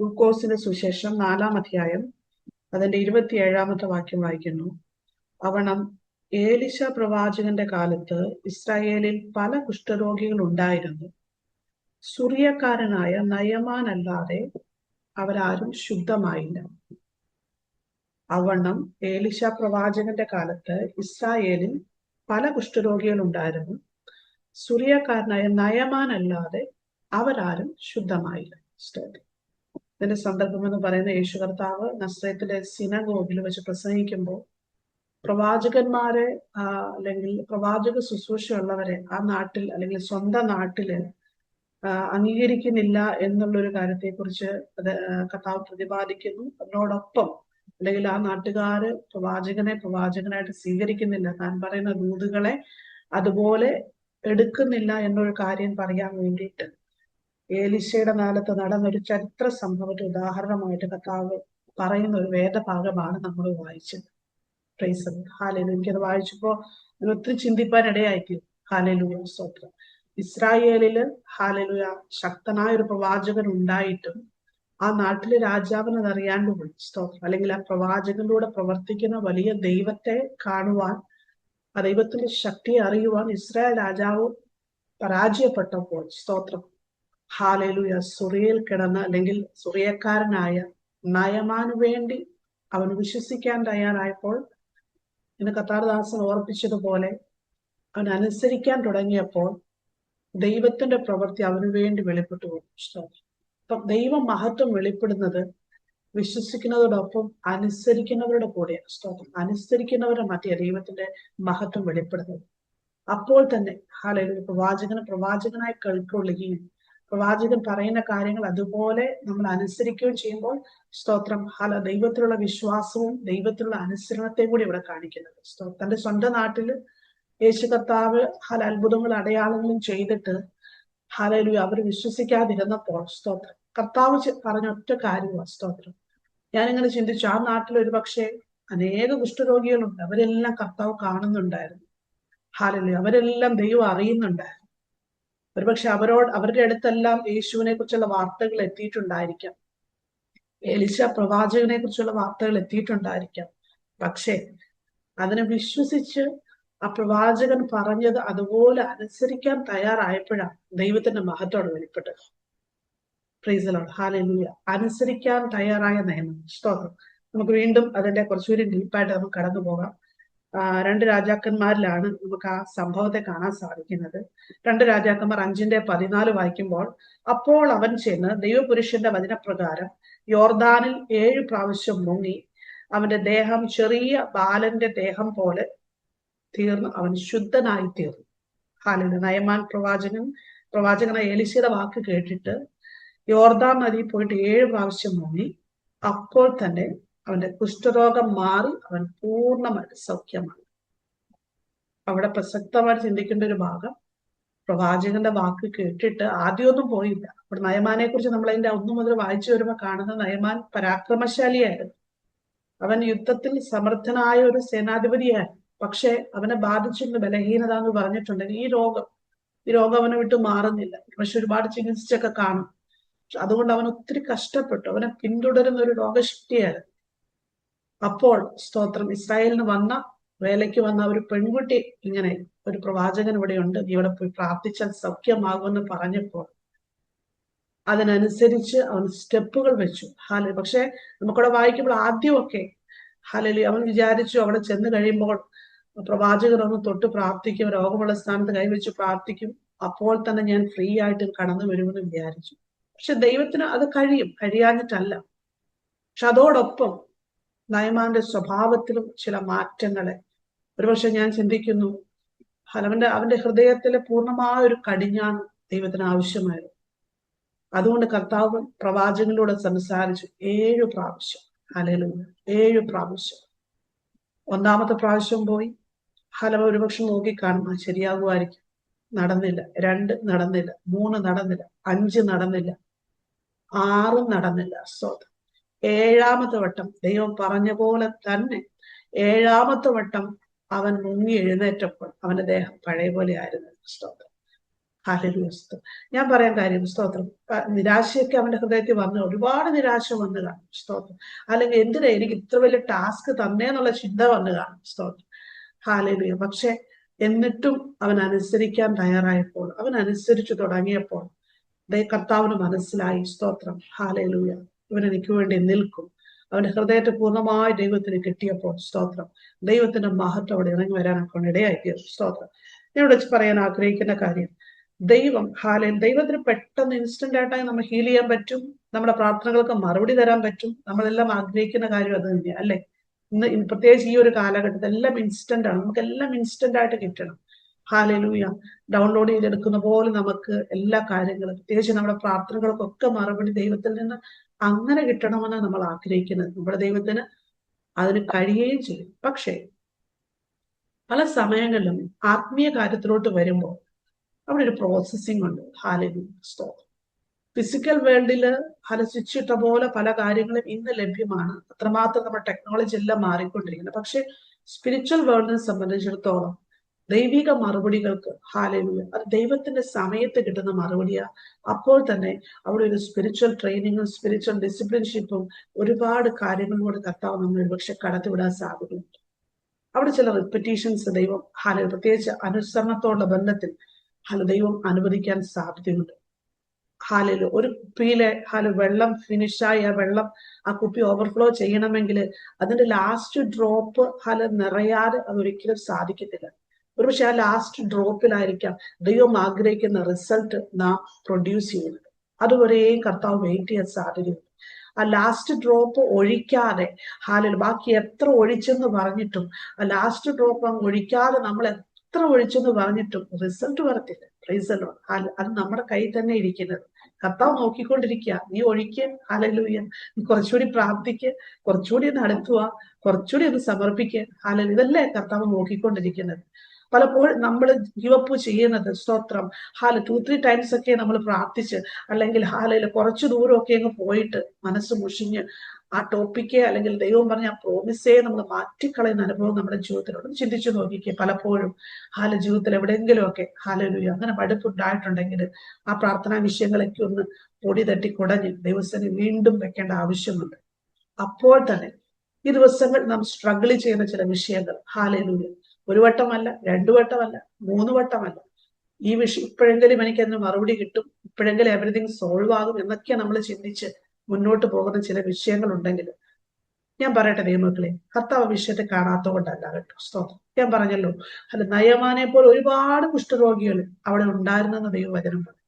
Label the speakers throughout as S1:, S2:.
S1: ലൂക്കോസിന്റെ സുശേഷം 4-ാം അധ്യായം അതിന്റെ 27-ാമത്തെ വാക്യം വായിക്കുന്നു. അവണം ഏലിശ പ്രവാചകന്റെ കാലത്ത് ഇസ്രായേലിൽ പല കുഷ്ഠരോഗികൾ ഉണ്ടായിരുന്നു. സുറിയക്കാരനായ നയമാൻ അല്ലാതെ അവരാരും ശുദ്ധമായില്ല. അവണ്ണം ഏലിശ പ്രവാചകന്റെ കാലത്ത് ഇസ്രായേലിൽ പല കുഷ്ഠരോഗികൾ ഉണ്ടായിരുന്നു. സുറിയക്കാരനായ നയമാൻ അല്ലാതെ അവരാരും ശുദ്ധമായില്ല. ഇതിന്റെ സന്ദർഭം എന്ന് പറയുന്ന യേശു കർത്താവ് നസ്രയത്തിലെ സിനഗോഗിൽ വെച്ച് പ്രസംഗിക്കുമ്പോൾ പ്രവാചകന്മാരെ അല്ലെങ്കിൽ പ്രവാചക ശുശ്രൂഷയുള്ളവരെ ആ നാട്ടിൽ അല്ലെങ്കിൽ സ്വന്തം നാട്ടില് അംഗീകരിക്കുന്നില്ല എന്നുള്ളൊരു കാര്യത്തെക്കുറിച്ച് കർത്താവ് പ്രതിപാദിക്കുന്നു. അതിനോടൊപ്പം അല്ലെങ്കിൽ ആ നാട്ടുകാര് പ്രവാചകനായിട്ട് സ്വീകരിക്കുന്നില്ല, താൻ പറയുന്ന ദൂതുകളെ അതുപോലെ എടുക്കുന്നില്ല എന്നൊരു കാര്യം പറയാൻ വേണ്ടിയിട്ട് ഏലിശയുടെ കാലത്ത് നടന്നൊരു ചരിത്ര സംഭവത്തെ ഉദാഹരണമായിട്ട് കർത്താവ് പറയുന്ന ഒരു വേദഭാഗമാണ് നമ്മൾ വായിച്ചത്. Praise hallelujah. എനിക്കത് വായിച്ചപ്പോ ഒത്തിരി ചിന്തിപ്പാൻ ഇടയായിട്ട്. ഹാലേലൂയ, സ്തോത്രം. ഇസ്രായേലില് ഹാലേലൂയ ശക്തനായ ഒരു പ്രവാചകൻ ഉണ്ടായിട്ടും ആ നാട്ടിലെ രാജാവിന് അത് അറിയാണ്ട് പോയി. സ്തോത്രം. അല്ലെങ്കിൽ ആ പ്രവാചകനിലൂടെ പ്രവർത്തിക്കുന്ന വലിയ ദൈവത്തെ കാണുവാൻ, ആ ദൈവത്തിന്റെ ശക്തിയെ അറിയുവാൻ ഇസ്രായേൽ രാജാവ് പരാജയപ്പെട്ടപ്പോൾ, സ്തോത്രം, ഹാലേലൂയ, സുറിയയിൽ കിടന്ന അല്ലെങ്കിൽ സുറിയക്കാരനായ നയമാനു വേണ്ടി അവൻ വിശ്വസിക്കാൻ തയ്യാറായപ്പോൾ, ഇന്ന് കർത്താർദാസൻ ഓർപ്പിച്ചതുപോലെ അവൻ അനുസരിക്കാൻ തുടങ്ങിയപ്പോൾ ദൈവത്തിന്റെ പ്രവൃത്തി അവന് വേണ്ടി വെളിപ്പെട്ടു പോകും. അപ്പൊ ദൈവ മഹത്വം വെളിപ്പെടുന്നത് വിശ്വസിക്കുന്നതോടൊപ്പം അനുസരിക്കുന്നവരുടെ കൂടെയാണ്. സ്തോത്രം. അനുസരിക്കുന്നവരുടെ മധ്യ ദൈവത്തിന്റെ മഹത്വം വെളിപ്പെടുന്നത്. അപ്പോൾ തന്നെ ഹാലേലൂയ പ്രവാചകനായി കൈക്കൊള്ളുകയും പ്രവാചകൻ പറയുന്ന കാര്യങ്ങൾ അതുപോലെ നമ്മൾ അനുസരിക്കുകയും ചെയ്യുമ്പോൾ, സ്തോത്രം, ദൈവത്തിലുള്ള വിശ്വാസവും ദൈവത്തിലുള്ള അനുസരണത്തെയും കൂടി ഇവിടെ കാണിക്കുന്നത്. തന്റെ സ്വന്തം നാട്ടില് യേശു കർത്താവ് അത്ഭുതങ്ങളും അടയാളങ്ങളും ചെയ്തിട്ട് ഹാലേലൂയ അവർ വിശ്വസിക്കാതിരുന്നപ്പോൾ, സ്തോത്രം, കർത്താവ് പറഞ്ഞ ഒറ്റ കാര്യമാണ്. സ്തോത്രം. ഞാനിങ്ങനെ ചിന്തിച്ചു, ആ നാട്ടിൽ ഒരു പക്ഷേ അനേക കുഷ്ഠരോഗികളുണ്ട്, അവരെല്ലാം കർത്താവ് കാണുന്നുണ്ടായിരുന്നു. ഹാലേലൂയ, അവരെല്ലാം ദൈവം അറിയുന്നുണ്ടായിരുന്നു. ഒരുപക്ഷെ അവരുടെ അടുത്തെല്ലാം യേശുവിനെ കുറിച്ചുള്ള വാർത്തകൾ എത്തിയിട്ടുണ്ടായിരിക്കാം, എലിശ പ്രവാചകനെ കുറിച്ചുള്ള വാർത്തകൾ എത്തിയിട്ടുണ്ടായിരിക്കാം. പക്ഷേ അതിനെ വിശ്വസിച്ച് ആ പ്രവാചകൻ പറഞ്ഞത് അതുപോലെ അനുസരിക്കാൻ തയ്യാറായപ്പോഴാണ് ദൈവത്തിന്റെ മഹത്വം വെളിപ്പെട്ടത്. Praise the Lord. ഹല്ലേലൂയ. അനുസരിക്കാൻ തയ്യാറായ നിയമം. സ്തോത്രം. നമുക്ക് വീണ്ടും അതിന്റെ കുറച്ചുകൂടി ഡീപ്പായിട്ട് നമുക്ക് കടന്നു പോകാം. 2 രാജാക്കന്മാരിലാണ് നമുക്ക് ആ സംഭവത്തെ കാണാൻ സാധിക്കുന്നത്. 2 രാജാക്കന്മാർ 5:14 വായിക്കുമ്പോൾ, അപ്പോൾ അവൻ ചെന്ന് ദൈവപുരുഷന്റെ വചനപ്രകാരം യോർദാനിൽ 7 പ്രാവശ്യം മുങ്ങി അവന്റെ ദേഹം ചെറിയ ബാലന്റെ ദേഹം പോലെ തീർന്ന് അവൻ ശുദ്ധനായി തീർന്നു. ഹാലേലൂയ. നയമാൻ പ്രവാചകനായ എലിശയുടെ വാക്ക് കേട്ടിട്ട് യോർദാൻ നദിയിൽ പോയിട്ട് 7 പ്രാവശ്യം മുങ്ങി. അപ്പോൾ തന്നെ അവന്റെ കുഷ്ഠരോഗം മാറി അവൻ പൂർണ്ണമായിട്ട് സൗഖ്യമാണ്. അവിടെ പ്രസക്തമായിട്ട് ചിന്തിക്കേണ്ട ഒരു ഭാഗം, പ്രവാചകന്റെ വാക്ക് കേട്ടിട്ട് ആദ്യമൊന്നും പോയില്ല. അവിടെ നയമാനെ കുറിച്ച് നമ്മൾ അതിന്റെ 1 മുതൽ വായിച്ചു വരുമ്പോൾ കാണുന്ന നയമാൻ പരാക്രമശാലിയായിരുന്നു. അവൻ യുദ്ധത്തിൽ സമർത്ഥനായ ഒരു സേനാധിപതിയായിരുന്നു. പക്ഷെ അവനെ ബാധിച്ചിരുന്ന ബലഹീനത എന്ന് പറഞ്ഞിട്ടുണ്ടെങ്കിൽ ഈ രോഗം അവനെ വിട്ട് മാറുന്നില്ല. പക്ഷെ ഒരുപാട് ചികിത്സിച്ചൊക്കെ കാണും. അതുകൊണ്ട് അവൻ ഒത്തിരി കഷ്ടപ്പെട്ടു. അവനെ പിന്തുടരുന്ന ഒരു രോഗശക്തിയായിരുന്നു. അപ്പോൾ, സ്തോത്രം, ഇസ്രായേലിന് വേലയ്ക്ക് വന്ന ഒരു പെൺകുട്ടി ഇങ്ങനെ, ഒരു പ്രവാചകൻ ഇവിടെയുണ്ട്, നീ ഇവിടെ പോയി പ്രാർത്ഥിച്ചാൽ സൗഖ്യമാകുമെന്ന് പറഞ്ഞപ്പോൾ അതിനനുസരിച്ച് അവൻ സ്റ്റെപ്പുകൾ വെച്ചു. പക്ഷെ നമുക്കവിടെ വായിക്കുമ്പോൾ ആദ്യമൊക്കെ അവൻ വിചാരിച്ചു അവിടെ ചെന്ന് കഴിയുമ്പോൾ പ്രവാചകർ ഒന്ന് തൊട്ട് പ്രാർത്ഥിക്കും, രോഗമുള്ള സ്ഥാനത്ത് കൈവച്ച് പ്രാർത്ഥിക്കും, അപ്പോൾ തന്നെ ഞാൻ ഫ്രീ ആയിട്ട് കടന്നു വരുമെന്ന് വിചാരിച്ചു. പക്ഷെ ദൈവത്തിന് അത് കഴിയാഞ്ഞിട്ടല്ല. പക്ഷെ അതോടൊപ്പം നയമാന്റെ സ്വഭാവത്തിലും ചില മാറ്റങ്ങളെ ഒരുപക്ഷെ ഞാൻ ചിന്തിക്കുന്നു, അവന്റെ ഹൃദയത്തിലെ പൂർണ്ണമായ ഒരു കടിഞ്ഞാണ് ദൈവത്തിന് ആവശ്യമായിരുന്നു. അതുകൊണ്ട് കർത്താവ് പ്രവാചകനിലൂടെ സംസാരിച്ചു 7 പ്രാവശ്യം. ഹല്ലേലൂയ. 7 പ്രാവശ്യം. 1-ാമത്തെ പ്രാവശ്യം പോയി ഒരുപക്ഷെ നോക്കിക്കാണും ശരിയാകുമായിരിക്കും. നടന്നില്ല. 2 നടന്നില്ല. 3 നടന്നില്ല. 5 നടന്നില്ല. 6 നടന്നില്ല. 7-ാമത്തെ വട്ടം ദൈവം പറഞ്ഞ പോലെ തന്നെ 7-ാമത്തെ വട്ടം അവൻ മുങ്ങി എഴുന്നേറ്റപ്പോൾ അവന്റെ ദേഹം പഴയ പോലെ ആയിരുന്നു. ഹല്ലേലൂയ. ഞാൻ പറയാൻ കാര്യം സ്തോത്രം, നിരാശയൊക്കെ അവന്റെ ഹൃദയത്തിൽ വന്നു, ഒരുപാട് നിരാശ വന്നു കാണും സ്തോത്രം. അല്ലെങ്കിൽ എന്തിനാ എനിക്ക് ഇത്ര വലിയ ടാസ്ക് തന്നേന്നുള്ള ചിന്ത വന്നു കാണും സ്തോത്രം. ഹല്ലേലൂയ. പക്ഷെ എന്നിട്ടും അവൻ അനുസരിക്കാൻ തയ്യാറായപ്പോൾ, അവൻ അനുസരിച്ചു തുടങ്ങിയപ്പോൾ കർത്താവിന് മനസ്സിലായി സ്തോത്രം. ഹല്ലേലൂയ, ഇവൻ എനിക്ക് വേണ്ടി നിൽക്കും. അവന്റെ ഹൃദയത്തെ പൂർണ്ണമായി ദൈവത്തിന് കിട്ടിയപ്പോൾ സ്തോത്രം, ദൈവത്തിന്റെ മഹത്വം അവിടെ ഇറങ്ങി വരാനൊക്കെ ഇടയായിത്തീർന്നു സ്തോത്രം. ഞാൻ ഇവിടെ വെച്ച് പറയാൻ ആഗ്രഹിക്കുന്ന കാര്യം, ദൈവത്തിന് പെട്ടെന്ന് ഇൻസ്റ്റന്റ് ആയിട്ടായി നമ്മൾ ഹീൽ ചെയ്യാൻ പറ്റും, നമ്മുടെ പ്രാർത്ഥനകൾക്ക് മറുപടി തരാൻ പറ്റും. നമ്മളെല്ലാം ആഗ്രഹിക്കുന്ന കാര്യം അത് തന്നെയാണ് അല്ലെ. ഇന്ന് പ്രത്യേകിച്ച് ഈ ഒരു കാലഘട്ടത്തിൽ എല്ലാം ഇൻസ്റ്റന്റ് ആണ്, നമുക്കെല്ലാം ഇൻസ്റ്റന്റ് ആയിട്ട് കിട്ടണം. ഹല്ലേലൂയ. ഡൗൺലോഡ് ചെയ്തെടുക്കുന്ന പോലെ നമുക്ക് എല്ലാ കാര്യങ്ങളും, പ്രത്യേകിച്ച് നമ്മുടെ പ്രാർത്ഥനകൾക്കൊക്കെ മറുപടി ദൈവത്തിൽ നിന്ന് അങ്ങനെ കിട്ടണമെന്ന് നമ്മൾ ആഗ്രഹിക്കുന്നത്. നമ്മുടെ ദൈവത്തിന് അതിന് കഴിയുകയും ചെയ്യും. പക്ഷേ പല സമയങ്ങളിലും ആത്മീയ കാര്യത്തിലോട്ട് വരുമ്പോൾ അവിടെ ഒരു പ്രോസസ്സിംഗ് ഉണ്ട്. ഹല്ലേലൂയ. ഫിസിക്കൽ വേൾഡില് സ്വിച്ചിട്ട പോലെ പല കാര്യങ്ങളും ഇന്ന് ലഭ്യമാണ്. അത്രമാത്രം നമ്മുടെ ടെക്നോളജി എല്ലാം മാറിക്കൊണ്ടിരിക്കുന്നത്. പക്ഷെ സ്പിരിച്വൽ വേൾഡിനെ സംബന്ധിച്ചിടത്തോളം ദൈവിക മറുപടികൾക്ക് ഹല്ലേലൂയ, അത് ദൈവത്തിന്റെ സമയത്ത് കിട്ടുന്ന മറുപടിയാ. അപ്പോൾ തന്നെ അവിടെ ഒരു സ്പിരിച്വൽ ട്രെയിനിങ്ങും സ്പിരിച്വൽ ഡിസിപ്ലിൻഷിപ്പും ഒരുപാട് കാര്യങ്ങളിലൂടെ കർത്താവ് നമ്മൾ ഒരുപക്ഷെ കടത്തിവിടാൻ സാധ്യതയുണ്ട്. അവിടെ ചില റിപ്പറ്റീഷൻസ് ദൈവം പ്രത്യേകിച്ച് അനുസരണത്തോടുള്ള ബന്ധത്തിൽ ദൈവം അനുവദിക്കാൻ സാധ്യതയുണ്ട്. ഒരു കുപ്പിയിലെ വെള്ളം ഫിനിഷായി ആ കുപ്പി ഓവർഫ്ലോ ചെയ്യണമെങ്കിൽ അതിന്റെ ലാസ്റ്റ് ഡ്രോപ്പ് നിറയാതെ അതൊരിക്കലും സാധിക്കത്തില്ല. ഒരുപക്ഷെ ആ ലാസ്റ്റ് ഡ്രോപ്പിലായിരിക്കാം ദൈവം ആഗ്രഹിക്കുന്ന റിസൾട്ട് നാം പ്രൊഡ്യൂസ് ചെയ്യുന്നത്. അതുവരെയും കർത്താവ് വെയിറ്റ് ചെയ്യാൻ സാധ്യതയുണ്ട്. ആ ലാസ്റ്റ് ഡ്രോപ്പ് ഒഴിക്കാതെ ബാക്കി എത്ര ഒഴിച്ചെന്ന് പറഞ്ഞിട്ടും ആ ലാസ്റ്റ് ഡ്രോപ്പ് അങ്ങ് ഒഴിക്കാതെ നമ്മൾ എത്ര ഒഴിച്ചെന്ന് പറഞ്ഞിട്ടും റിസൾട്ട് വരത്തില്ല. റീസൺ അത് നമ്മുടെ കയ്യിൽ തന്നെ ഇരിക്കുന്നത്. കർത്താവ് നോക്കിക്കൊണ്ടിരിക്കുക. നീ ഒഴിക്കുക. ഹല്ലേലൂയ. നീ കുറച്ചുകൂടി പ്രാർത്ഥിക്കുക, കുറച്ചുകൂടി ഒന്ന് അടുത്തുക, കുറച്ചുകൂടി ഒന്ന് സമർപ്പിക്കുക. ഹല്ലേലൂയ. ഇതല്ലേ കർത്താവ് നോക്കിക്കൊണ്ടിരിക്കുന്നത്. പലപ്പോഴും നമ്മൾ ഗിവപ്പ് ചെയ്യുന്നത് സ്തോത്രം 2-3 ടൈംസ് ഒക്കെ നമ്മൾ പ്രാർത്ഥിച്ച്, അല്ലെങ്കിൽ കുറച്ചു ദൂരമൊക്കെ അങ്ങ് പോയിട്ട് മനസ്സ് മുഷിഞ്ഞ് ആ ടോപ്പിക്കെ അല്ലെങ്കിൽ ദൈവം പറഞ്ഞ ആ പ്രോമിസേ നമ്മൾ മാറ്റിക്കളയുന്ന അനുഭവം നമ്മുടെ ജീവിതത്തിലുണ്ട്. ചിന്തിച്ചു നോക്കിക്കേ. പലപ്പോഴും ജീവിതത്തിൽ എവിടെയെങ്കിലുമൊക്കെ അങ്ങനെ മടുപ്പുണ്ടായിട്ടുണ്ടെങ്കിൽ ആ പ്രാർത്ഥനാ വിഷയങ്ങളൊക്കെ ഒന്ന് പൊടി തട്ടി കുടഞ്ഞ് ദൈവസേന വീണ്ടും വെക്കേണ്ട ആവശ്യമുണ്ട്. അപ്പോൾ തന്നെ ഈ ദിവസങ്ങൾ നാം സ്ട്രഗിൾ ചെയ്യുന്ന ചില വിഷയങ്ങൾ ഒരു വട്ടമല്ല, 2 വട്ടമല്ല, 3 വട്ടമല്ല, ഈ വിഷയം ഇപ്പോഴെങ്കിലും എനിക്കതിന് മറുപടി കിട്ടും, ഇപ്പോഴെങ്കിലും എവരിതിങ് സോൾവ് ആകും എന്നൊക്കെ നമ്മൾ ചിന്തിച്ച് മുന്നോട്ട് പോകുന്ന ചില വിഷയങ്ങൾ ഉണ്ടെങ്കിൽ ഞാൻ പറയട്ടെ ദൈവമക്കളെ, കർത്താവ് വിഷയത്തെ കാണാത്തതുകൊണ്ടല്ല കേട്ടോ. സ്തോത്രം. ഞാൻ പറഞ്ഞല്ലോ നയമാനെ പോലെ ഒരുപാട് കുഷ്ഠരോഗികൾ അവിടെ ഉണ്ടായിരുന്നെന്ന് ദൈവവചനം പറഞ്ഞു.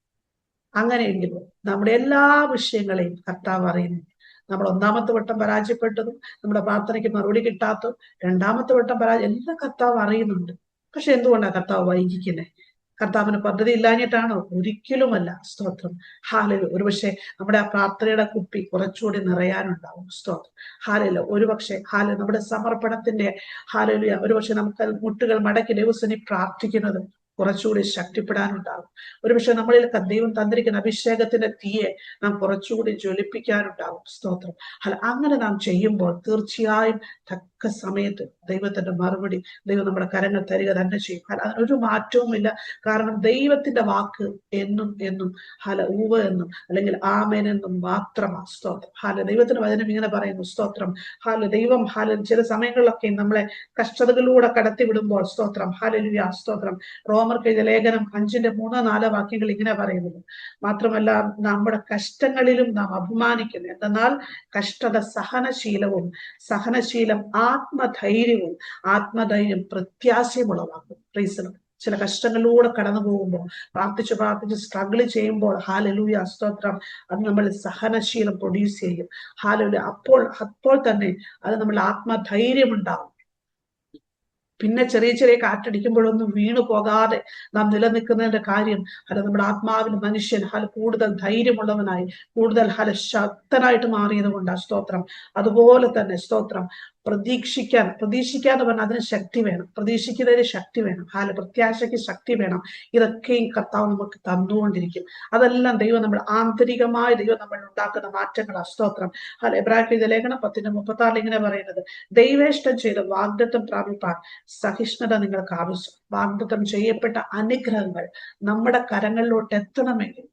S1: അങ്ങനെയെങ്കിലും നമ്മുടെ എല്ലാ വിഷയങ്ങളെയും കർത്താവ് അറിയുന്നു. നമ്മൾ 1ാമത്തെ വട്ടം പരാജയപ്പെട്ടതും നമ്മുടെ പ്രാർത്ഥനയ്ക്ക് മറുപടി കിട്ടാത്തതും 2ാമത്തെ വട്ടം എല്ലാം കർത്താവ് അറിയുന്നുണ്ട്. പക്ഷെ എന്തുകൊണ്ടാണ് കർത്താവ് വൈകിക്കുന്നത്? കർത്താവിന് പദ്ധതി ഇല്ലാഞ്ഞിട്ടാണോ? ഒരിക്കലുമല്ല. സ്തോത്രം. ഒരുപക്ഷെ നമ്മുടെ ആ പ്രാർത്ഥനയുടെ കുപ്പി കുറച്ചുകൂടി നിറയാനുണ്ടാവും. സ്തോത്രം. ഒരുപക്ഷെ നമ്മുടെ സമർപ്പണത്തിന്റെ ഒരുപക്ഷെ നമുക്ക് മുട്ടുകൾ മടക്കി ദൈവസേനയിൽ പ്രാർത്ഥിക്കുന്നത് കുറച്ചുകൂടി ശക്തിപ്പെടാനുണ്ടാകും. ഒരുപക്ഷെ നമ്മളിൽ ദൈവം തന്നിരിക്കുന്ന അഭിഷേകത്തിന്റെ തീയെ നാം കുറച്ചുകൂടി ജ്വലിപ്പിക്കാനുണ്ടാകും. സ്തോത്രം. അങ്ങനെ നാം ചെയ്യുമ്പോൾ തീർച്ചയായും തക്ക സമയത്ത് ദൈവത്തിന്റെ മറുപടി ദൈവം നമ്മുടെ കരങ്ങൾ തരിക തന്നെ ചെയ്യും. അതിനൊരു മാറ്റവുമില്ല. കാരണം ദൈവത്തിന്റെ വാക്ക് എന്നും എന്നും ഊവ് എന്നും അല്ലെങ്കിൽ ആമേൻ എന്നും മാത്രമാണ്. സ്തോത്രം. ദൈവത്തിന്റെ വചനം ഇങ്ങനെ പറയുന്നു. സ്തോത്രം. ദൈവം ചില സമയങ്ങളിലൊക്കെ നമ്മളെ കഷ്ടതകളിലൂടെ കടത്തിവിടുമ്പോൾ സ്തോത്രം. ഹല്ലേലൂയ. സ്തോത്രം. റോമർക്ക് എഴുതിയ ലേഖനം 5-3-4 വാക്യങ്ങൾ ഇങ്ങനെ പറയുന്നത്. മാത്രമല്ല നമ്മുടെ കഷ്ടങ്ങളിലും നാം അഭിമാനിക്കുന്നു. എന്തെന്നാൽ കഷ്ടത സഹനശീലവും, സഹനശീലം ആത്മധൈര്യവും, ആത്മധൈര്യം പ്രത്യാശയും ഉളവാക്കും. പ്രീസണം. ചില കഷ്ടങ്ങളിലൂടെ കടന്നു പോകുമ്പോൾ പ്രാർത്ഥിച്ച് സ്ട്രഗിൾ ചെയ്യുമ്പോൾ ഹല്ലേലൂയ. സ്തോത്രം. അത് നമ്മൾ സഹനശീലം പ്രൊഡ്യൂസ് ചെയ്യും. ഹല്ലേലൂയ. അപ്പോൾ തന്നെ അത് നമ്മൾ ആത്മധൈര്യം ഉണ്ടാവും. പിന്നെ ചെറിയ ചെറിയ കാറ്റടിക്കുമ്പോഴൊന്നും വീണു പോകാതെ നാം നിലനിൽക്കുന്നതിന്റെ കാര്യം നമ്മുടെ ആത്മാവിന് മനുഷ്യൻ കൂടുതൽ ധൈര്യമുള്ളവനായി, കൂടുതൽ ശക്തനായിട്ട് മാറിയത് കൊണ്ടാണ്. സ്തോത്രം. അതുപോലെ തന്നെ സ്തോത്രം പ്രതീക്ഷിക്കുക എന്ന് പറഞ്ഞാൽ അതിന് ശക്തി വേണം, പ്രതീക്ഷിക്കുന്നതിന് ശക്തി വേണം, പ്രത്യാശയ്ക്ക് ശക്തി വേണം. ഇതൊക്കെയും കർത്താവ് നമുക്ക് തന്നുകൊണ്ടിരിക്കും. അതെല്ലാം ദൈവം നമ്മൾ ആന്തരികമായി ദൈവം നമ്മൾ ഉണ്ടാക്കുന്ന മാറ്റങ്ങൾ. സ്തോത്രം. എബ്രായർക്കെഴുതിയ ലേഖനം 10:36 ഇങ്ങനെ പറയുന്നത്, ദൈവേഷ്ടം ചെയ്ത് വാഗ്ദത്തം പ്രാപിപ്പാൻ സഹിഷ്ണുത നിങ്ങൾക്ക് ആവശ്യം. വാഗ്ദത്തം ചെയ്യപ്പെട്ട അനുഗ്രഹങ്ങൾ നമ്മുടെ കരങ്ങളിലോട്ട് എത്തണമെങ്കിൽ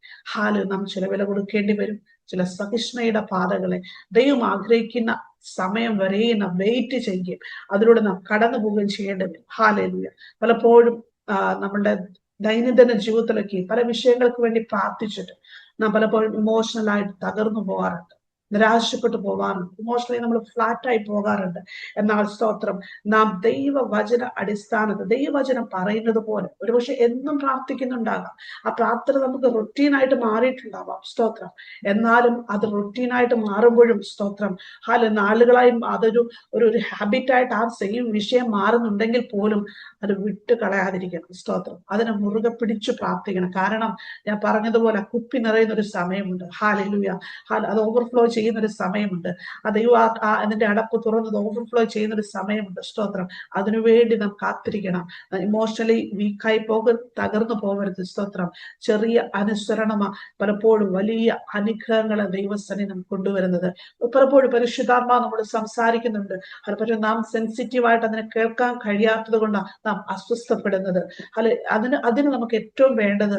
S1: നാം ചില വില കൊടുക്കേണ്ടി വരും. ചില സഹിഷ്ണുതയുടെ പാതകളെ ദൈവം ആഗ്രഹിക്കുന്ന സമയം വരെ നാം വെയിറ്റ് ചെയ്യുകയും അതിലൂടെ നാം കടന്നു പോവുകയും ചെയ്യേണ്ടി വരും. ഹല്ലേലൂയ. പലപ്പോഴും നമ്മളുടെ ദൈനംദിന ജീവിതത്തിലൊക്കെ പല വിഷയങ്ങൾക്ക് വേണ്ടി പ്രാർത്ഥിച്ചിട്ട് നാം പലപ്പോഴും ഇമോഷണൽ ആയിട്ട് തകർന്നു പോകാറുണ്ട്, നിരാശപ്പെട്ടു പോകാറുണ്ട്, ഇമോഷണലി നമ്മൾ ഫ്ലാറ്റായി പോകാറുണ്ട്. എന്നാൽ സ്തോത്രം, നാം ദൈവവചന അടിസ്ഥാനത്തിൽ ദൈവവചനം പറയുന്നത് പോലെ ഒരുപക്ഷെ എന്നും പ്രാർത്ഥിക്കുന്നുണ്ടാകാം. ആ പ്രാർത്ഥന നമുക്ക് റൊട്ടീനായിട്ട് മാറിയിട്ടുണ്ടാവാം. സ്തോത്രം. എന്നാലും അത് റൊട്ടീനായിട്ട് മാറുമ്പോഴും സ്തോത്രം, നാളുകളായി അതൊരു ഒരു ഹാബിറ്റായിട്ട് ആ സെയിം വിഷയം മാറുന്നുണ്ടെങ്കിൽ പോലും അത് വിട്ട് കളയാതിരിക്കണം. സ്തോത്രം. അതിനെ മുറുകെ പിടിച്ചു പ്രാർത്ഥിക്കണം. കാരണം ഞാൻ പറഞ്ഞതുപോലെ കുപ്പി നിറയുന്ന ഒരു സമയമുണ്ട്. ഹല്ലേലൂയ. അത് ഓവർഫ്ലോ ചെയ്യുന്ന ഒരു സമയമുണ്ട്. ദൈവം അതിന്റെ അടപ്പ് തുറന്നത് ഓവർഫ്ലോ ചെയ്യുന്ന ഒരു സമയമുണ്ട്. സ്തോത്രം. അതിനുവേണ്ടി നാം കാത്തിരിക്കണം. ഇമോഷണലി വീക്കായി തകർന്നു പോകരുത്. സ്തോത്രം. ചെറിയ അനുസരണമാ പലപ്പോഴും വലിയ അനുഗ്രഹങ്ങളെ ദൈവസന്നിധി നാം കൊണ്ടുവരുന്നത്. പലപ്പോഴും പരിശുദ്ധാത്മാ നമ്മൾ സംസാരിക്കുന്നുണ്ട്, പലപ്പോഴും നാം സെൻസിറ്റീവായിട്ട് അതിനെ കേൾക്കാൻ കഴിയാത്തത് കൊണ്ടാണ് നാം അസ്വസ്ഥപ്പെടുന്നത്. അതിന് നമുക്ക് ഏറ്റവും വേണ്ടത്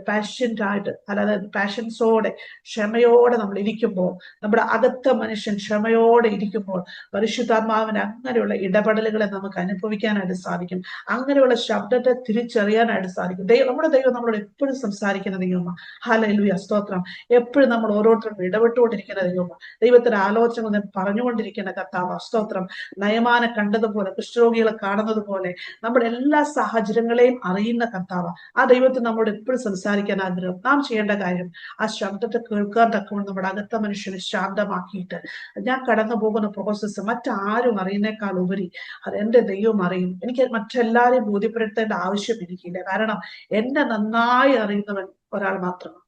S1: പാഷ്യന്റ് ആയിട്ട്, അതായത് പാഷൻസോടെ, ക്ഷമയോടെ നമ്മൾ ഇരിക്കുമ്പോൾ, നമ്മുടെ അകത്ത മനുഷ്യൻ ക്ഷമയോടെ ഇരിക്കുമ്പോൾ പരിശുദ്ധാത്മാവിന് അങ്ങനെയുള്ള ഇടപെടലുകളെ നമുക്ക് അനുഭവിക്കാനായിട്ട് സാധിക്കും. അങ്ങനെയുള്ള ശബ്ദത്തെ തിരിച്ചറിയാനായിട്ട് സാധിക്കും. നമ്മുടെ ദൈവം നമ്മളോട് എപ്പോഴും സംസാരിക്കുന്ന ദൈവമാണ്. ഹല്ലേലൂയ. സ്തോത്രം. എപ്പോഴും നമ്മൾ ഓരോരുത്തരും ഇടപെട്ടുകൊണ്ടിരിക്കുന്ന ദൈവമാണ്. ദൈവത്തിന്റെ ആലോചന പറഞ്ഞുകൊണ്ടിരിക്കുന്ന കർത്താവ്. സ്തോത്രം. നയമാനെ കണ്ടതുപോലെ, കുഷ്ഠരോഗികളെ കാണുന്നത് പോലെ നമ്മുടെ എല്ലാ സാഹചര്യങ്ങളെയും അറിയുന്ന കർത്താവ്. ആ ദൈവത്തിന് നമ്മളോട് എപ്പോഴും സംസാരിക്കാൻ ആഗ്രഹം. നാം ചെയ്യേണ്ട കാര്യം ആ ശബ്ദത്തെ കേൾക്കാൻ തക്കവണ്ണം നമ്മുടെ അകത്ത മനുഷ്യനെ ശാന്തമാക്കിയിട്ട്, ഞാൻ കടന്നു പോകുന്ന പ്രോസസ്സ് മറ്റാരും അറിയുന്നേക്കാൾ ഉപരി അത് എന്റെ ദൈവം അറിയും. എനിക്ക് മറ്റെല്ലാരെയും ബോധ്യപ്പെടുത്തേണ്ട ആവശ്യം എനിക്കില്ല. കാരണം എന്നെ നന്നായി അറിയുന്നവൻ ഒരാൾ മാത്രമാണ്.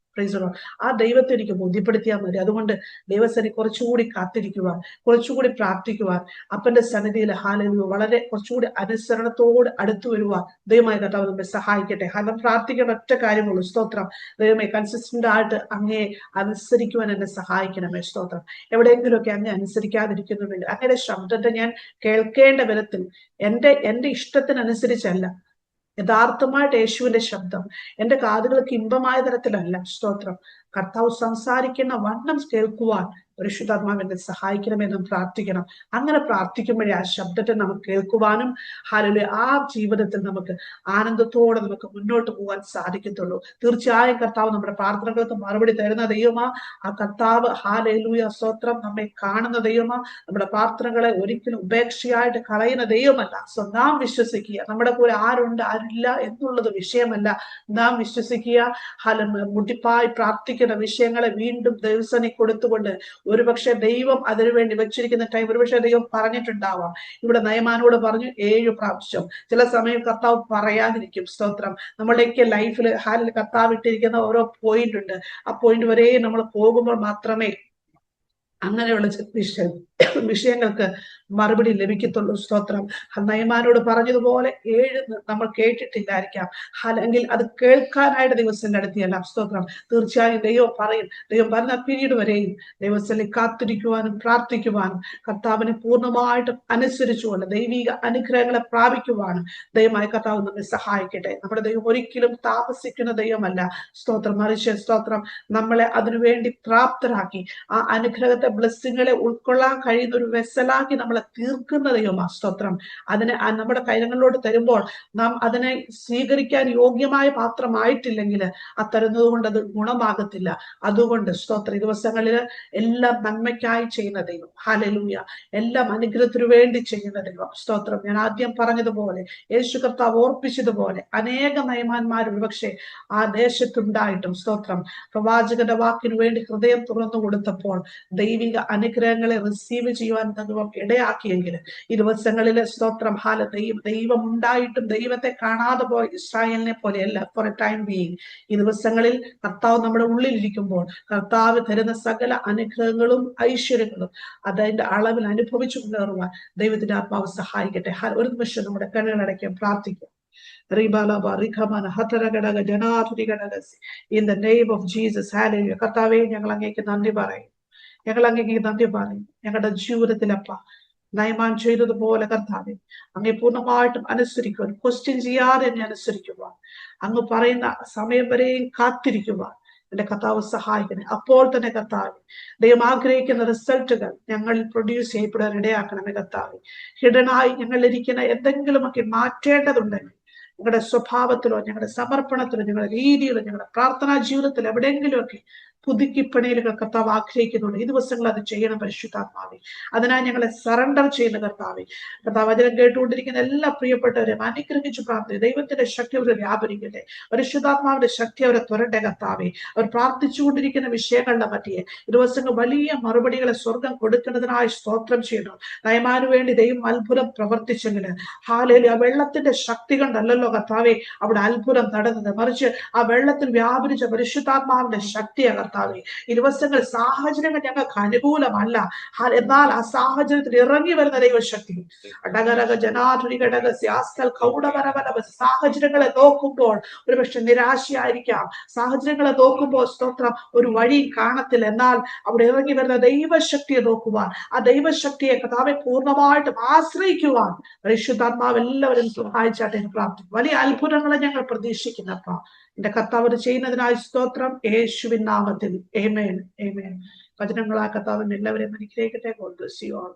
S1: ആ ദൈവത്തെ എനിക്ക് ബോധ്യപ്പെടുത്തിയാൽ മതി. അതുകൊണ്ട് ദൈവസന്നിധി കുറച്ചുകൂടി കാത്തിരിക്കുവാൻ, കുറച്ചുകൂടി പ്രാർത്ഥിക്കുവാൻ, അപ്പന്റെ സന്നിധിയിൽ ഹല്ലേലൂയ വളരെ കുറച്ചുകൂടി അനുസരണത്തോട് അടുത്തു വരുവാൻ ദൈവമായ കർത്താവ് നമ്മെ സഹായിക്കട്ടെ. കാരണം പ്രാർത്ഥിക്കേണ്ട ഒറ്റ കാര്യമുള്ളൂ. സ്തോത്രം. ദൈവമേ, കൺസിസ്റ്റന്റ് ആയിട്ട് അങ്ങേ അനുസരിക്കുവാൻ എന്നെ സഹായിക്കണമേ. സ്തോത്രം. എവിടെയെങ്കിലുമൊക്കെ അങ്ങേ അനുസരിക്കാതിരിക്കുന്നുണ്ടെങ്കിൽ അങ്ങയുടെ ശബ്ദത്തെ ഞാൻ കേൾക്കേണ്ട വിധത്തിൽ എന്റെ ഇഷ്ടത്തിനനുസരിച്ചല്ല, യഥാർത്ഥമായിട്ട് യേശുവിന്റെ ശബ്ദം എന്റെ കാതുകൾക്ക് ഇമ്പമായ തരത്തിലല്ല. സ്തോത്രം. കർത്താവ് സംസാരിക്കുന്ന വണ്ണം കേൾക്കുവാൻ പരിശുദ്ധാത്മാവിനെ സഹായിക്കണമെന്നും പ്രാർത്ഥിക്കണം. അങ്ങനെ പ്രാർത്ഥിക്കുമ്പോഴേ ആ ശബ്ദത്തെ നമുക്ക് കേൾക്കുവാനും ഹല്ലേലൂയ ആ ജീവിതത്തിൽ നമുക്ക് ആനന്ദത്തോടെ നമുക്ക് മുന്നോട്ട് പോകാൻ സാധിക്കത്തുള്ളൂ. തീർച്ചയായും കർത്താവ് നമ്മുടെ പ്രാർത്ഥനകൾക്ക് മറുപടി തരുന്ന ദൈവമാ. ആ കർത്താവ് ഹല്ലേലൂയ സ്തോത്രം നമ്മെ കാണുന്ന ദൈവമാ. നമ്മുടെ പ്രാർത്ഥനകളെ ഒരിക്കലും ഉപേക്ഷയായിട്ട് കളയുന്ന ദൈവമല്ല. സോ നാം വിശ്വസിക്കുക. നമ്മുടെ കൂടെ ആരുണ്ട് ആരില്ല എന്നുള്ളത് വിഷയമല്ല. നാം വിശ്വസിക്കുക. മുട്ടിപ്പായി പ്രാർത്ഥിക്കുന്ന വിഷയങ്ങളെ വീണ്ടും ദൈവസന്നിധിയിൽ കൊടുത്തുകൊണ്ട്, ഒരുപക്ഷെ ദൈവം അതിനുവേണ്ടി വെച്ചിരിക്കുന്ന ടൈം ഒരുപക്ഷെ ദൈവം പറഞ്ഞിട്ടുണ്ടാവാം. ഇവിടെ നയമാനോട് പറഞ്ഞു 7 പ്രാവശ്യം. ചില സമയം കർത്താവ് പറയാതിരിക്കും. സ്തോത്രം. നമ്മുടെയൊക്കെ ലൈഫിൽ കർത്താവ് ഇട്ടിരിക്കുന്ന ഓരോ പോയിന്റ് ഉണ്ട്. ആ പോയിന്റ് വരെ നമ്മൾ പോകുമ്പോൾ മാത്രമേ അങ്ങനെയുള്ള വിഷയങ്ങൾക്ക് മറുപടി ലഭിക്കത്തുള്ളൂ. സ്തോത്രം. നയമാനോട് പറഞ്ഞതുപോലെ 7 നമ്മൾ കേട്ടിട്ടില്ലായിരിക്കാം, അല്ലെങ്കിൽ അത് കേൾക്കാനായിട്ട് ദൈവത്തിന്റെ അടുത്തിയല്ല. സ്തോത്രം. തീർച്ചയായും ദൈവം പറയും. ദൈവം പറഞ്ഞ പീരീഡ് വരെയും ദൈവത്തിൽ കാത്തിരിക്കുവാനും പ്രാർത്ഥിക്കുവാനും കർത്താവിനെ പൂർണ്ണമായിട്ടും അനുസരിച്ചുകൊണ്ട് ദൈവിക അനുഗ്രഹങ്ങളെ പ്രാപിക്കുവാനും ദൈവമായ കർത്താവ് നമ്മെ സഹായിക്കട്ടെ. നമ്മുടെ ദൈവം ഒരിക്കലും താമസിക്കുന്ന ദൈവമല്ല. സ്തോത്രം. മറിച്ച് സ്തോത്രം നമ്മളെ അതിനുവേണ്ടി പ്രാപ്തരാക്കി ആ അനുഗ്രഹത്തെ ബ്ലെസ്സിങ്ങളെ ഉൾക്കൊള്ളാൻ കഴിയുന്ന ഒരു വെസലാക്കി നമ്മളെ തീർക്കുന്ന ദൈവമാ. സ്തോത്രം. അതിനെ നമ്മുടെ കൈകളിലോട്ട് തരുമ്പോൾ നാം അതിനെ സ്വീകരിക്കാൻ യോഗ്യമായ പാത്രമായിട്ടില്ലെങ്കിൽ ആ തരുന്നത് കൊണ്ട് അത് ഗുണമാകത്തില്ല. അതുകൊണ്ട് സ്തോത്ര ദിവസങ്ങളിൽ എല്ലാം നന്മയ്ക്കായി ചെയ്യുന്ന ദൈവം. ഹല്ലേലൂയ. എല്ലാം അനുഗ്രഹത്തിനു വേണ്ടി ചെയ്യുന്ന ദൈവം. സ്തോത്രം. ഞാൻ ആദ്യം പറഞ്ഞതുപോലെ, യേശു കർത്താവ് ഓർപ്പിച്ചതുപോലെ അനേക നയമാന്മാർ ഒരുപക്ഷെ ആ ദേശത്തുണ്ടായിട്ടും സ്തോത്രം പ്രവാചകന്റെ വാക്കിനു വേണ്ടി ഹൃദയം തുറന്നു കൊടുത്തപ്പോൾ ദൈവിക അനുഗ്രഹങ്ങളെ റിസീവ് റിസീവ് ചെയ്യുവാൻ ദൈവം ഇടയാക്കിയെങ്കിൽ ഈ ദിവസങ്ങളിലെ സ്തോത്രം ദൈവം ഉണ്ടായിട്ടും ദൈവത്തെ കാണാതെ പോയ ഇസ്രായേലിനെ പോലെയല്ല ഫോർ എ ടൈം ബീയിങ്. ഈ ദിവസങ്ങളിൽ കർത്താവ് നമ്മുടെ ഉള്ളിലിരിക്കുമ്പോൾ കർത്താവ് തരുന്ന സകല അനുഗ്രഹങ്ങളും ഐശ്വര്യങ്ങളും അതിന്റെ അളവിൽ അനുഭവിച്ചു മുന്നേറുവാൻ ദൈവത്തിന്റെ ആത്മാവ് സഹായിക്കട്ടെ. ഒരു നിമിഷം നമ്മുടെ കണ്ണുകളടയ്ക്കാൻ പ്രാർത്ഥിക്കാം. In the name of Jesus, hallelujah. കർത്താവേ, ഞങ്ങൾ അങ്ങേക്ക് നന്ദി പറയും. ഞങ്ങളുടെ ജീവിതത്തിലപ്പ നയമാൻ ചെയ്തതുപോലെ കർത്താവെ അങ്ങേ പൂർണ്ണമായിട്ടും അനുസരിക്കുവാൻ, ക്വസ്റ്റ്യൻ ചെയ്യാതെ എന്നെ അനുസരിക്കുവാൻ, അങ്ങ് പറയുന്ന സമയം വരെയും കാത്തിരിക്കുവാൻ എന്റെ കർത്താവ് സഹായിക്കണേ. അപ്പോൾ തന്നെ കർത്താവ് ദൈവം ആഗ്രഹിക്കുന്ന റിസൾട്ടുകൾ ഞങ്ങളിൽ പ്രൊഡ്യൂസ് ചെയ്യപ്പെടാൻ ഇടയാക്കണമേ കർത്താവ്. ഹിഡനായി ഞങ്ങളിരിക്കുന്ന എന്തെങ്കിലുമൊക്കെ മാറ്റേണ്ടതുണ്ടെങ്കിൽ ഞങ്ങളുടെ സ്വഭാവത്തിലോ ഞങ്ങളുടെ സമർപ്പണത്തിലോ ഞങ്ങളുടെ രീതിയിലോ ഞങ്ങളുടെ പ്രാർത്ഥനാ ജീവിതത്തിലോ എവിടെയെങ്കിലുമൊക്കെ പുതുക്കിപ്പണിയിലുകൾ കർത്താവ് ആഗ്രഹിക്കുന്നുണ്ട്. ഈ ദിവസങ്ങൾ അത് ചെയ്യണം പരിശുദ്ധാത്മാവേ. അതിനായി ഞങ്ങളെ സറണ്ടർ ചെയ്യുന്ന കർത്താവേ. കർത്താവ് വചനം കേട്ടുകൊണ്ടിരിക്കുന്ന എല്ലാ പ്രിയപ്പെട്ടവരെയും അനുഗ്രഹിച്ചു പ്രാർത്ഥന. ദൈവത്തിന്റെ ശക്തി അവരെ വ്യാപരിക്കട്ടെ. പരിശുദ്ധാത്മാവിന്റെ ശക്തി അവരെ തുരട്ടെ കർത്താവേ. അവർ പ്രാർത്ഥിച്ചുകൊണ്ടിരിക്കുന്ന വിഷയങ്ങളുടെ പറ്റിയെ ഈ ദിവസങ്ങൾ വലിയ മറുപടികളെ സ്വർഗം കൊടുക്കുന്നതിനായി സ്തോത്രം ചെയ്യണം. നയമാനു വേണ്ടി ദൈവം അത്ഭുതം പ്രവർത്തിച്ചെങ്കിൽ ആ വെള്ളത്തിന്റെ ശക്തി കൊണ്ടല്ലോ കർത്താവേ അവിടെ അത്ഭുതം നടന്നത്, മറിച്ച് ആ വെള്ളത്തിൽ വ്യാപരിച്ച പരിശുദ്ധാത്മാവിന്റെ ശക്തിയാണ് കർത്താവേ. ഈ ദിവസങ്ങൾ സാഹചര്യങ്ങൾ ഞങ്ങൾക്ക് അനുകൂലമല്ല, എന്നാൽ ആ സാഹചര്യത്തിൽ ഇറങ്ങി വരുന്ന ദൈവശക്തി സാഹചര്യങ്ങളെ നോക്കുമ്പോൾ ഒരുപക്ഷെ നിരാശയായിരിക്കാം, സാഹചര്യങ്ങളെ നോക്കുമ്പോൾ സ്തോത്രം ഒരു വഴി കാണത്തില്ല, എന്നാൽ അവിടെ ഇറങ്ങി വരുന്ന ദൈവശക്തിയെ നോക്കുവാൻ, ആ ദൈവശക്തിയെ കർത്താവെ പൂർണ്ണമായിട്ടും ആശ്രയിക്കുവാൻ പരിശുദ്ധാത്മാവ് എല്ലാവരും സഹായിച്ചാട്ടെ എന്ന് പ്രാർത്ഥിക്കും. വലിയ അത്ഭുതങ്ങളെ ഞങ്ങൾ പ്രതീക്ഷിക്കുന്നപ്പ എന്റെ കർത്താവ് ചെയ്യുന്നതിനായി സ്തോത്രം യേശുവിൻ നാമത്തിൽ. ആമേൻ, ആമേൻ. വചനങ്ങളാ കർത്താവിന് എല്ലാവരെയും അനുഗ്രഹിക്കട്ടെ. God bless you all.